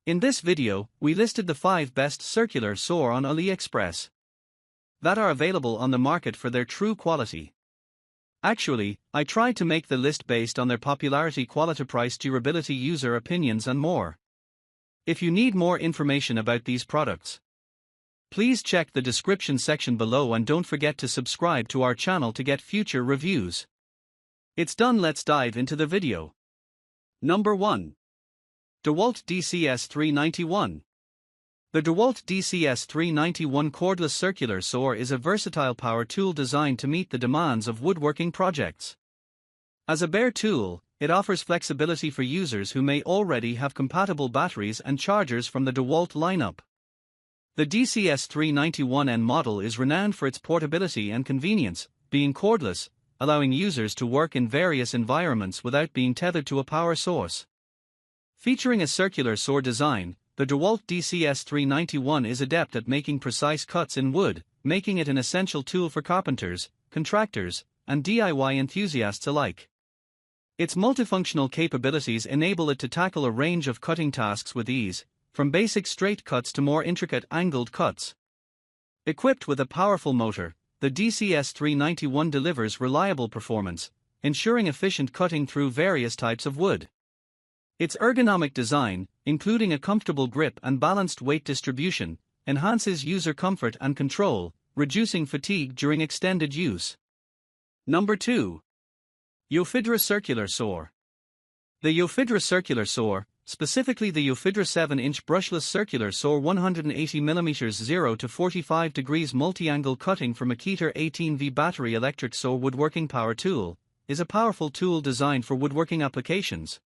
In this video, we listed the 5 best circular saw on Aliexpress that are available on the market for their true quality. Actually, I tried to make the list based on their popularity, quality, price, durability, user opinions and more. If you need more information about these products, please check the description section below and don't forget to subscribe to our channel to get future reviews. It's done, let's dive into the video. Number 1. DEWALT DCS 391. The DEWALT DCS 391 cordless circular saw is a versatile power tool designed to meet the demands of woodworking projects. As a bare tool, it offers flexibility for users who may already have compatible batteries and chargers from the DEWALT lineup. The DCS 391N model is renowned for its portability and convenience, being cordless, allowing users to work in various environments without being tethered to a power source. Featuring a circular saw design, the DEWALT DCS 391 is adept at making precise cuts in wood, making it an essential tool for carpenters, contractors, and DIY enthusiasts alike. Its multifunctional capabilities enable it to tackle a range of cutting tasks with ease, from basic straight cuts to more intricate angled cuts. Equipped with a powerful motor, the DCS 391 delivers reliable performance, ensuring efficient cutting through various types of wood. Its ergonomic design, including a comfortable grip and balanced weight distribution, enhances user comfort and control, reducing fatigue during extended use. Number 2. Yofidra Circular Saw. The Yofidra Circular Saw, specifically the Yofidra 7-inch brushless circular saw 180mm 0 to 45 degrees multi-angle cutting for Makita 18V battery electric saw woodworking power tool, is a powerful tool designed for woodworking applications.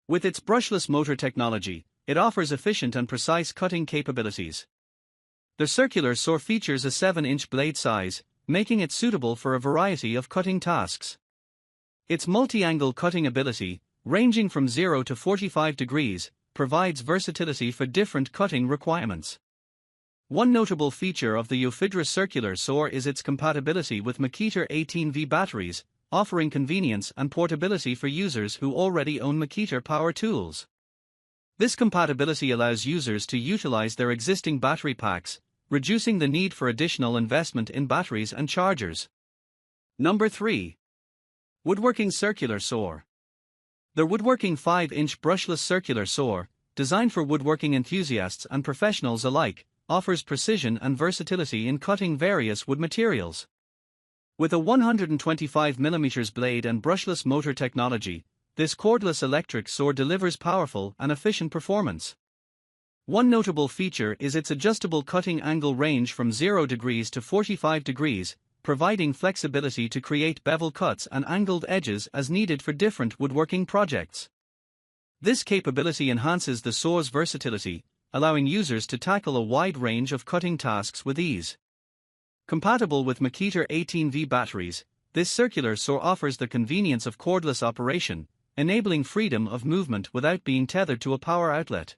With its brushless motor technology, it offers efficient and precise cutting capabilities. The circular saw features a 7-inch blade size, making it suitable for a variety of cutting tasks. Its multi-angle cutting ability, ranging from 0 to 45 degrees, provides versatility for different cutting requirements. One notable feature of the Yofidra Circular Saw is its compatibility with Makita 18V batteries, offering convenience and portability for users who already own Makita power tools. This compatibility allows users to utilize their existing battery packs, reducing the need for additional investment in batteries and chargers. Number 3. Woodworking Circular Saw. The Woodworking 5-inch brushless circular saw, designed for woodworking enthusiasts and professionals alike, offers precision and versatility in cutting various wood materials. With a 125mm blade and brushless motor technology, this cordless electric saw delivers powerful and efficient performance. One notable feature is its adjustable cutting angle range from 0 degrees to 45 degrees, providing flexibility to create bevel cuts and angled edges as needed for different woodworking projects. This capability enhances the saw's versatility, allowing users to tackle a wide range of cutting tasks with ease. Compatible with Makita 18V batteries, this circular saw offers the convenience of cordless operation, enabling freedom of movement without being tethered to a power outlet.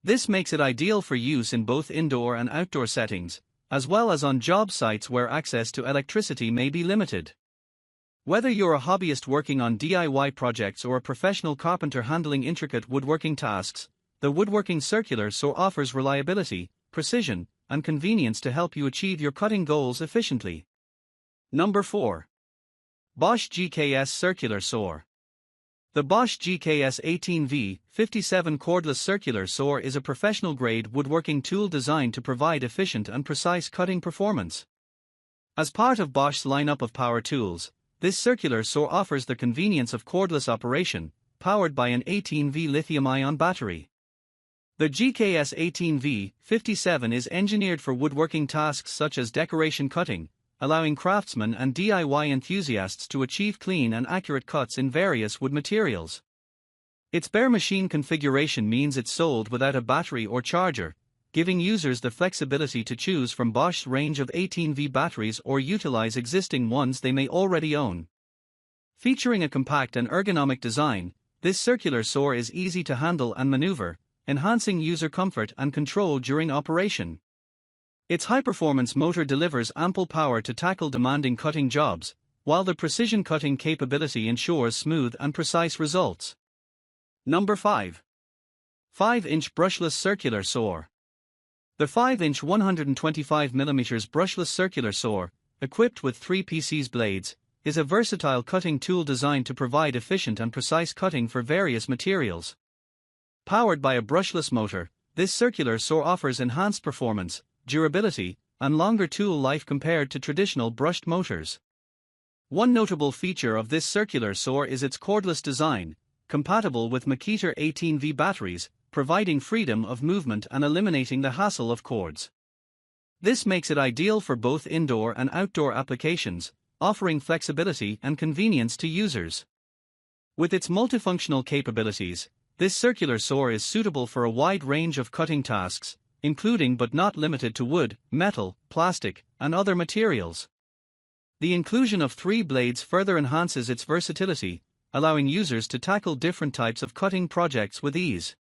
This makes it ideal for use in both indoor and outdoor settings, as well as on job sites where access to electricity may be limited. Whether you're a hobbyist working on DIY projects or a professional carpenter handling intricate woodworking tasks, the Woodworking Circular Saw offers reliability, precision, and convenience to help you achieve your cutting goals efficiently. Number 4. BOSCH GKS Circular Saw. The BOSCH GKS 18V 57 cordless circular saw is a professional-grade woodworking tool designed to provide efficient and precise cutting performance. As part of BOSCH's lineup of power tools, this circular saw offers the convenience of cordless operation, powered by an 18V lithium-ion battery. The GKS 18V 57 is engineered for woodworking tasks such as decoration cutting, allowing craftsmen and DIY enthusiasts to achieve clean and accurate cuts in various wood materials. Its bare machine configuration means it's sold without a battery or charger, giving users the flexibility to choose from BOSCH's range of 18V batteries or utilize existing ones they may already own. Featuring a compact and ergonomic design, this circular saw is easy to handle and maneuver, enhancing user comfort and control during operation. Its high-performance motor delivers ample power to tackle demanding cutting jobs, while the precision cutting capability ensures smooth and precise results. Number 5. 5-inch Brushless Circular Saw. The 5-inch 125mm Brushless Circular Saw, equipped with 3 PC's blades, is a versatile cutting tool designed to provide efficient and precise cutting for various materials. Powered by a brushless motor, this circular saw offers enhanced performance, durability, and longer tool life compared to traditional brushed motors. One notable feature of this circular saw is its cordless design, compatible with Makita 18V batteries, providing freedom of movement and eliminating the hassle of cords. This makes it ideal for both indoor and outdoor applications, offering flexibility and convenience to users. With its multifunctional capabilities, this circular saw is suitable for a wide range of cutting tasks, including but not limited to wood, metal, plastic, and other materials. The inclusion of 3 blades further enhances its versatility, allowing users to tackle different types of cutting projects with ease.